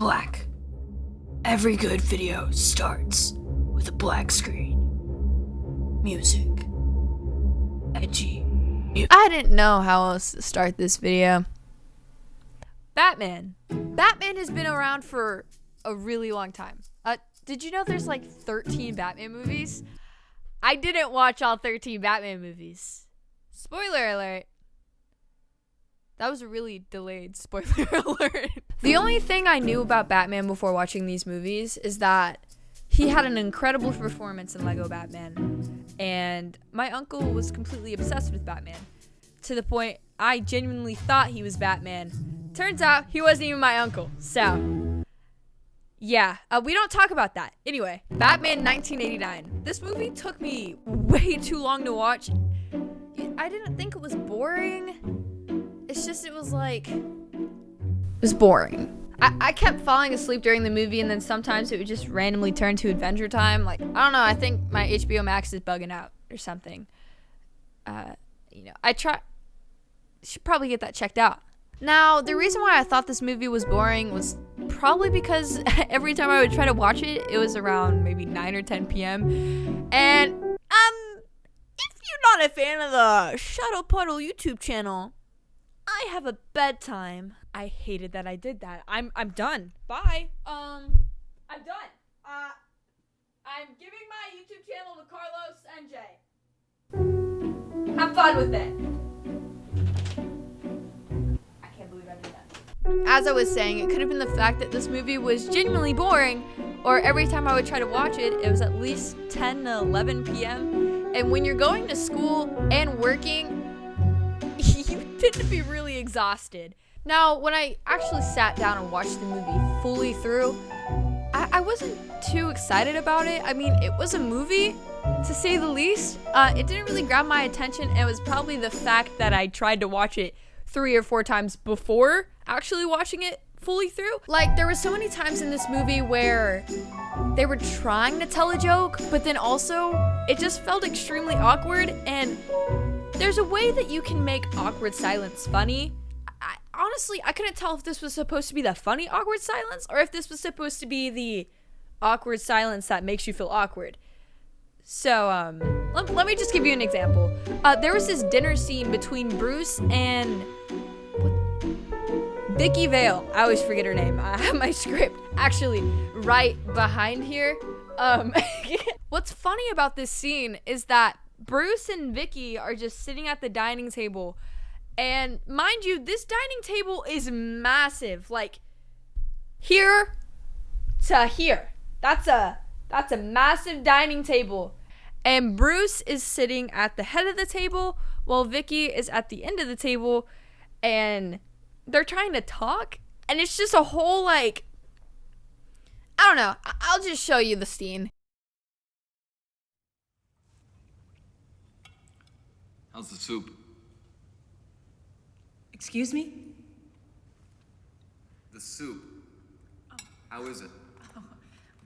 Black. Every good video starts with a black screen. Music. Edgy. I didn't know how else to start this video. Batman. Batman has been around for a really long time. Did you know there's like 13 Batman movies? I didn't watch all 13 Batman movies. Spoiler alert. That was a really delayed spoiler alert. The only thing I knew about Batman before watching these movies is that he had an incredible performance in Lego Batman. And my uncle was completely obsessed with Batman. To the point I genuinely thought he was Batman. Turns out he wasn't even my uncle. So, yeah, we don't talk about that. Anyway, Batman 1989. This movie took me way too long to watch. I didn't think it was boring. It's just, it was boring. I kept falling asleep during the movie, and then sometimes it would just randomly turn to Adventure Time. I don't know, I think my HBO Max is bugging out or something. Should probably get that checked out. Now, the reason why I thought this movie was boring was probably because every time I would try to watch it, it was around maybe 9 or 10 p.m. And, if you're not a fan of the Shadow Puddle YouTube channel, I have a bedtime. I hated that I did that. I'm done. Bye. I'm done. I'm giving my YouTube channel to Carlos and Jay. Have fun with it. I can't believe I did that. As I was saying, it could have been the fact that this movie was genuinely boring, or every time I would try to watch it, it was at least 10 to 11 p.m. And when you're going to school and working, you tend to be really exhausted. Now, when I actually sat down and watched the movie fully through, I wasn't too excited about it. I mean, it was a movie, to say the least. It didn't really grab my attention. It was probably the fact that I tried to watch it 3 or 4 times before actually watching it fully through. There were so many times in this movie where they were trying to tell a joke, but then also it just felt extremely awkward. And there's a way that you can make awkward silence funny. Honestly, I couldn't tell if this was supposed to be the funny awkward silence or if this was supposed to be the awkward silence that makes you feel awkward. So, let me just give you an example. There was this dinner scene between Bruce and Vicky Vale. I always forget her name. I have my script actually right behind here. What's funny about this scene is that Bruce and Vicky are just sitting at the dining table. And mind you, this dining table is massive. Here to here. That's a massive dining table. And Bruce is sitting at the head of the table while Vicky is at the end of the table. And they're trying to talk. And it's just a whole I don't know. I'll just show you the scene. How's the soup? Excuse me? The soup. Oh. How is it? Oh,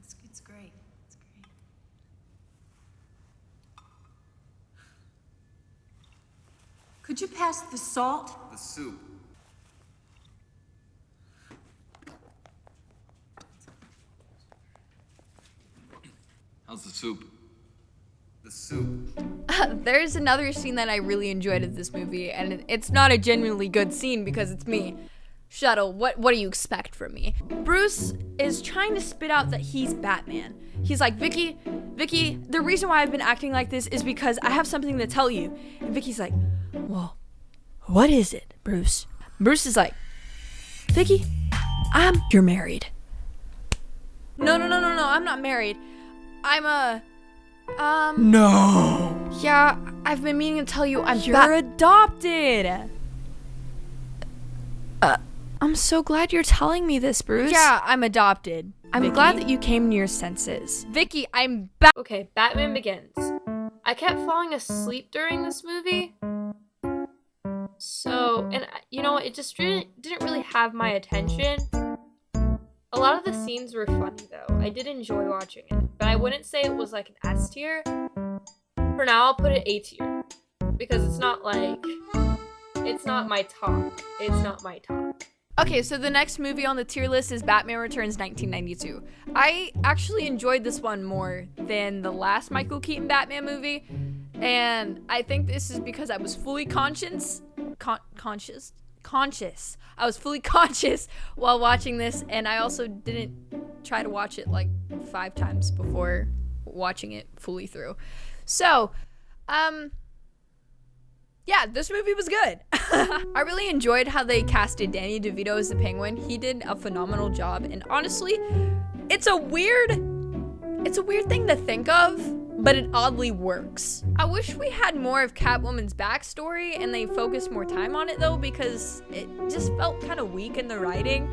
it's great. It's great. Could you pass the salt? The soup. How's the soup? The soup. There's another scene that I really enjoyed in this movie, and it's not a genuinely good scene because it's me. Shuttle, what do you expect from me? Bruce is trying to spit out that he's Batman. He's like, Vicky, the reason why I've been acting like this is because I have something to tell you. And Vicky's like, well, what is it, Bruce? Bruce is like, Vicky, you're married. No, I'm not married. No. Yeah, I've been meaning to tell you you're adopted. I'm so glad you're telling me this, Bruce. Yeah, I'm adopted. I'm glad that you came to your senses. Vicky, I'm back. Okay, Batman Begins. I kept falling asleep during this movie. So, and you know what, it just didn't really have my attention. A lot of the scenes were funny though. I did enjoy watching it, but I wouldn't say it was an S tier. For now, I'll put it A tier because it's not my top. It's not my top. Okay, so the next movie on the tier list is Batman Returns 1992. I actually enjoyed this one more than the last Michael Keaton Batman movie, and I think this is because I was fully conscious. I was fully conscious while watching this, and I also didn't try to watch it like 5 times before watching it fully through. So, yeah, this movie was good. I really enjoyed how they casted Danny DeVito as the Penguin. He did a phenomenal job, and honestly, it's a weird thing to think of, but it oddly works. I wish we had more of Catwoman's backstory and they focused more time on it though, because it just felt kind of weak in the writing.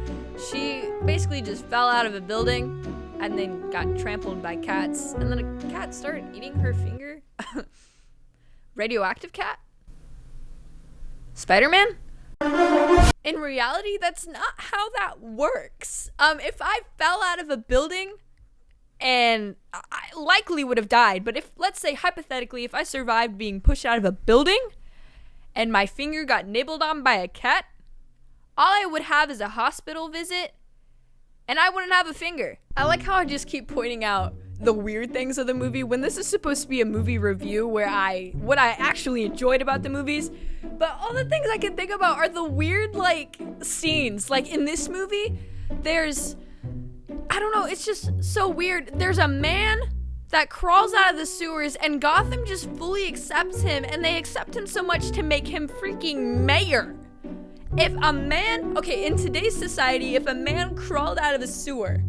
She basically just fell out of a building and then got trampled by cats, and then a cat started eating her finger. Radioactive cat? Spider-Man? In reality, that's not how that works. If I fell out of a building, and I likely would have died, but if, let's say hypothetically, if I survived being pushed out of a building and my finger got nibbled on by a cat, all I would have is a hospital visit and I wouldn't have a finger. I like how I just keep pointing out the weird things of the movie when this is supposed to be a movie review where what I actually enjoyed about the movies, but all the things I can think about are the weird like scenes. Like in this movie, I don't know, it's just so weird. There's a man that crawls out of the sewers and Gotham just fully accepts him, and they accept him so much to make him freaking mayor. If a man, okay, in today's society, if a man crawled out of a sewer,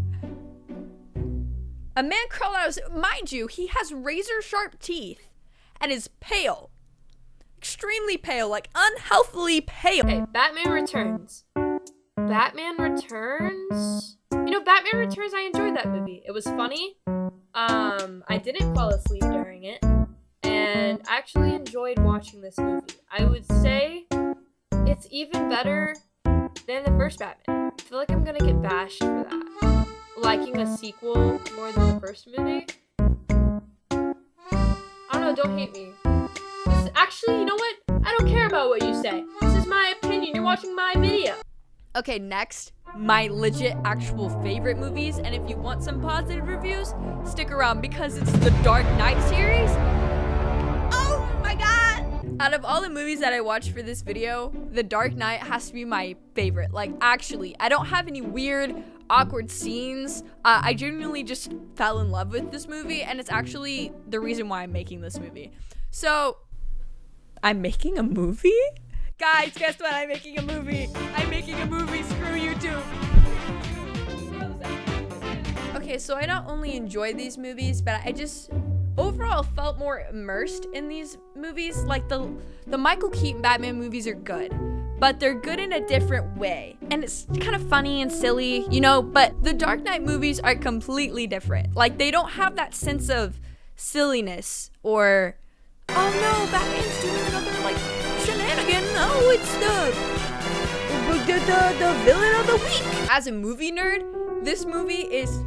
mind you, he has razor sharp teeth and is pale. Extremely pale, like unhealthily pale. Okay, Batman Returns. Batman Returns? You know, Batman Returns, I enjoyed that movie. It was funny. I didn't fall asleep during it. And I actually enjoyed watching this movie. I would say it's even better than the first Batman. I feel like I'm gonna get bashed for that. Liking a sequel more than the first movie. I don't know, don't hate me. Actually, you know what? I don't care about what you say. This is my opinion. You're watching my video. Okay, next, my legit actual favorite movies, and if you want some positive reviews, stick around because it's the Dark Knight series. Oh my god! Out of all the movies that I watched for this video, The Dark Knight has to be my favorite. Like, actually, I don't have any weird, awkward scenes. I genuinely just fell in love with this movie, and it's actually the reason why I'm making this movie. So, I'm making a movie? Guys, guess what? I'm making a movie. I'm making a movie. Screw YouTube. Okay, so I not only enjoyed these movies, but I just overall felt more immersed in these movies. Like the Michael Keaton Batman movies are good, but they're good in a different way. And it's kind of funny and silly, you know, but the Dark Knight movies are completely different. Like they don't have that sense of silliness or, oh no, Batman's doing another like shenanigan. No, it's the villain of the week. As a movie nerd, this movie is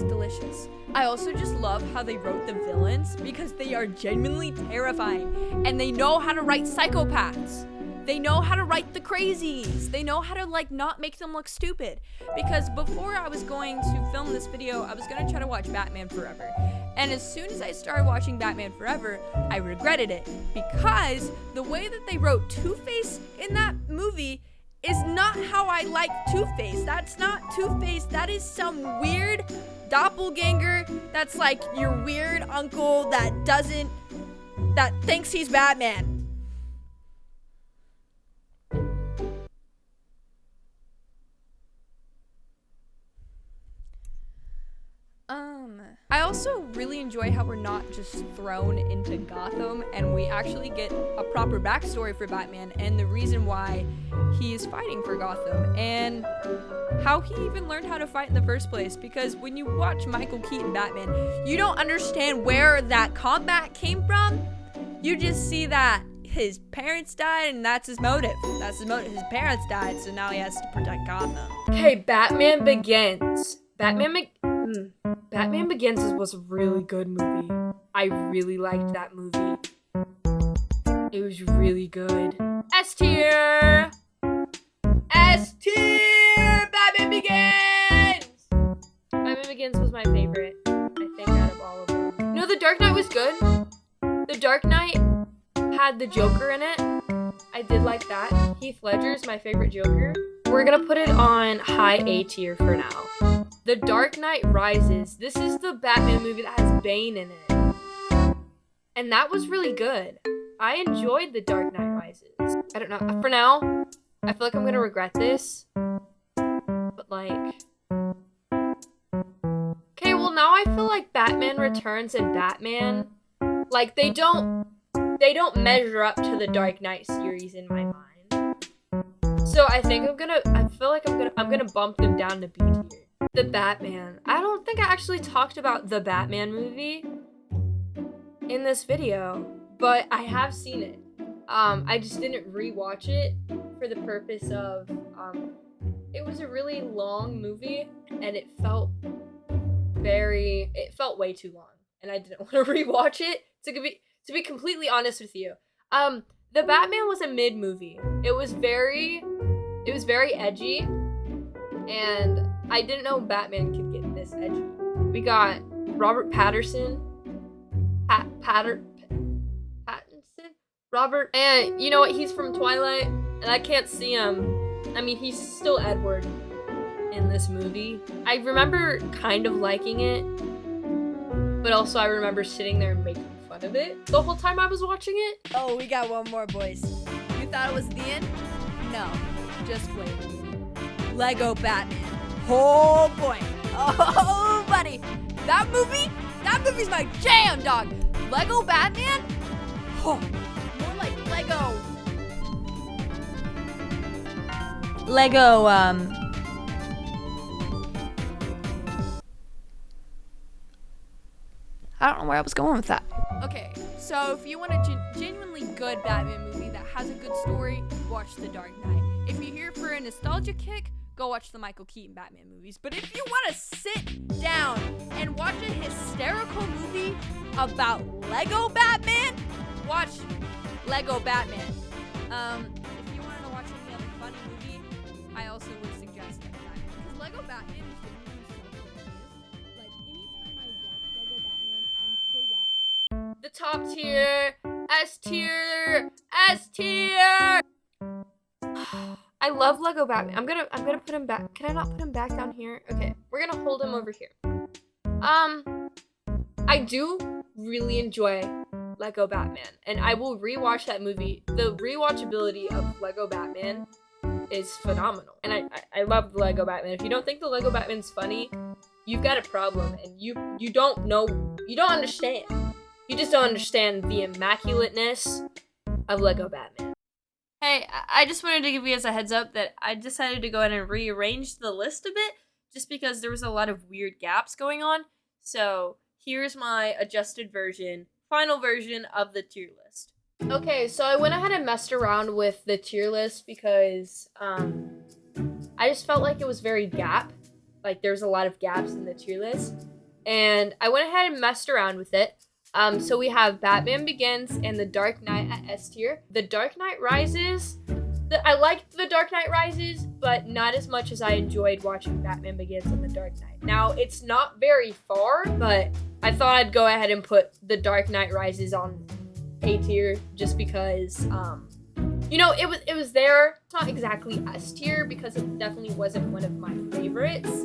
delicious. I also just love how they wrote the villains because they are genuinely terrifying and they know how to write psychopaths. They know how to write the crazies. They know how to like not make them look stupid. Because before I was going to film this video, I was gonna try to watch Batman Forever. And as soon as I started watching Batman Forever, I regretted it. Because the way that they wrote Two-Face in that movie is not how I like Two-Face. That's not Two-Face. That is some weird doppelganger that's like your weird uncle that thinks he's Batman. I also really enjoy how we're not just thrown into Gotham and we actually get a proper backstory for Batman and the reason why he is fighting for Gotham and how he even learned how to fight in the first place. Because when you watch Michael Keaton Batman, you don't understand where that combat came from. You just see that his parents died and that's his motive. That's his motive. His parents died, so now he has to protect Gotham. Okay, Batman Begins. Batman Begins was a really good movie. I really liked that movie. It was really good. S tier! S tier. Batman Begins. Batman Begins was my favorite, I think, out of all of them. No, The Dark Knight was good. The Dark Knight had the Joker in it. I did like that. Heath Ledger's my favorite Joker. We're gonna put it on high A tier for now. The Dark Knight Rises. This is the Batman movie that has Bane in it. And that was really good. I enjoyed The Dark Knight Rises. I don't know. For now, I feel like I'm gonna regret this. But like... Okay, well now I feel like Batman Returns and Batman, like they don't measure up to the Dark Knight series in my mind. So I think I'm gonna bump them down to B tier. The Batman. I don't think I actually talked about the Batman movie in this video, but I have seen it. I just didn't rewatch it for the purpose of, it was a really long movie and it felt way too long and I didn't want to rewatch it. To be completely honest with you, the Batman was a mid movie. It was very edgy, and I didn't know Batman could get this edgy. We got Robert Pattinson, Robert, and you know what? He's from Twilight, and I can't see him. I mean, he's still Edward in this movie. I remember kind of liking it, but also I remember sitting there and making fun of it the whole time I was watching it. Oh, we got one more, boys. You thought it was the end? No, just wait. Lego Batman. Oh boy. Oh buddy. That movie's my jam, dog. Lego Batman? Oh, more like Lego, I don't know where I was going with that. Okay, so if you want a genuinely good Batman movie that has a good story, watch The Dark Knight. If you're here for a nostalgia kick, go watch the Michael Keaton Batman movies. But if you want to sit down and watch a hysterical movie about Lego Batman, watch Lego Batman. If you want to watch any other funny movie, I also would suggest Lego Batman. Because Lego Batman is genuinely so hilarious. Like, anytime I watch Lego Batman, I'm still laughing. The top tier, S tier, S tier. I love Lego Batman. I'm gonna put him back. Can I not put him back down here? Okay, we're gonna hold him over here. I do really enjoy Lego Batman, and I will rewatch that movie. The rewatchability of Lego Batman is phenomenal, and I love the Lego Batman. If you don't think the Lego Batman's funny, you've got a problem, and you don't understand. You just don't understand the immaculateness of Lego Batman. Hey, I just wanted to give you guys a heads up that I decided to go ahead and rearrange the list a bit, just because there was a lot of weird gaps going on. So here's my adjusted version, final version of the tier list. Okay, so I went ahead and messed around with the tier list because I just felt like it was very gap. Like there's a lot of gaps in the tier list. And I went ahead and messed around with it. So we have Batman Begins and The Dark Knight at S tier. The Dark Knight Rises, I liked The Dark Knight Rises, but not as much as I enjoyed watching Batman Begins and The Dark Knight. Now, it's not very far, but I thought I'd go ahead and put The Dark Knight Rises on A tier just because, it was there. It's not exactly S tier because it definitely wasn't one of my favorites,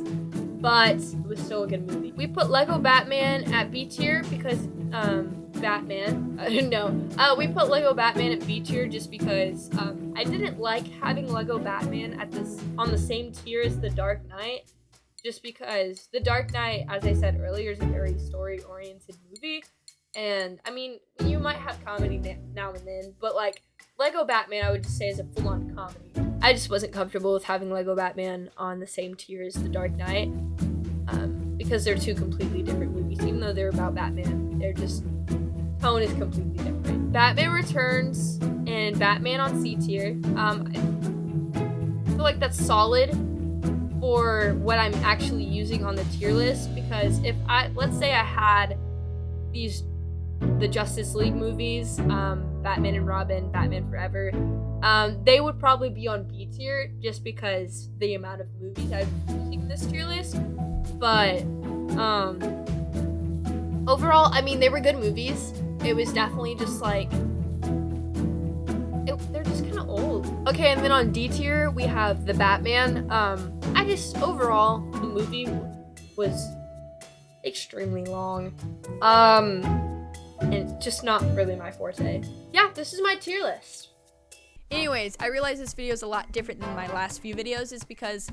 but it was still a good movie. We put Lego Batman at B tier because we put Lego Batman at B tier just because I didn't like having Lego Batman on the same tier as The Dark Knight, just because The Dark Knight, as I said earlier, is a very story-oriented movie, and I mean, you might have comedy now and then, but like Lego Batman, I would just say is a full-on comedy. I just wasn't comfortable with having Lego Batman on the same tier as The Dark Knight, because they're two completely different movies. Even though they're about Batman, they're just, tone is completely different. Batman Returns and Batman on C tier. I feel like that's solid for what I'm actually using on the tier list, because let's say I had the Justice League movies, Batman and Robin, Batman Forever. They would probably be on B tier just because the amount of movies I've using in this tier list. But overall, I mean, they were good movies. It was definitely just like they're just kind of old. Okay, and then on D tier we have the Batman. I just overall the movie was extremely long. And just not really my forte. Yeah, this is my tier list. Anyways, I realize this video is a lot different than my last few videos is because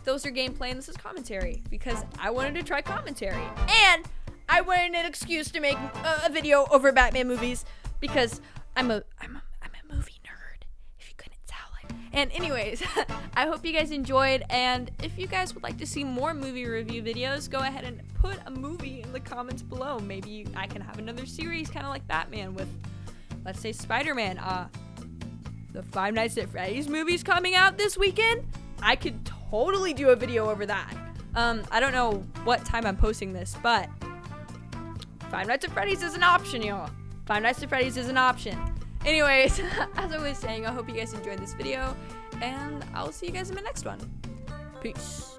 those are gameplay and this is commentary. Because I wanted to try commentary. And I wanted an excuse to make a video over Batman movies because I'm a movie nerd, if you couldn't tell. And anyways, I hope you guys enjoyed, and if you guys would like to see more movie review videos, go ahead and put a movie in the comments below. Maybe I can have another series kind of like Batman with, let's say, Spider-Man. The Five Nights at Freddy's movie's coming out this weekend. I could totally do a video over that. I don't know what time I'm posting this, but Five Nights at Freddy's is an option, y'all. Five Nights at Freddy's is an option. Anyways, as I was saying, I hope you guys enjoyed this video, and I'll see you guys in my next one. Peace.